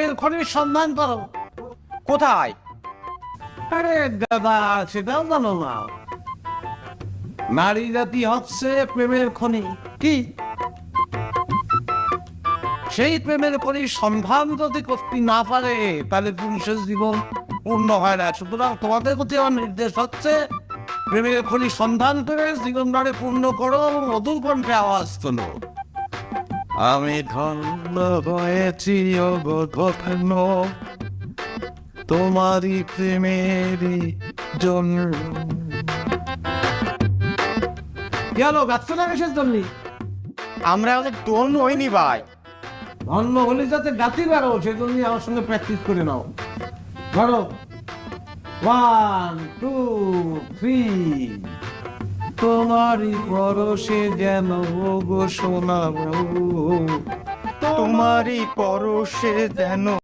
প্রেমের খনির সন্ধান করো। কোথায়? আরে দাদা, সেটাও জানো না? নারী জাতি হচ্ছে প্রেমের খনি। কি সেই প্রেমের খনির সন্ধান যদি করতে না পারে তাহলে পুরুষের জীবন পূর্ণ হয় না। সুতরাং তোমাদের প্রতি আমার নির্দেশ হচ্ছে, প্রেমের খনির সন্ধান করে জীবনটাকে পূর্ণ করো এবং মধুর কণ্ঠে আওয়াজ তোলো। আমি ধন্য হয়েছি অগধন্য তোমারই প্রেমের জন্য। গেল গাছ না কিসের জন্য? আমরা অনেক ধন্য হইনি ভাই। ধন্য হলে যাতে গাতি পারো সেজন্য আমার সঙ্গে প্র্যাকটিস করে নাও। ধরো 1 2 3। তোমারই পরশে যেন গো সোনা বউ, তোমারই পরশে যেন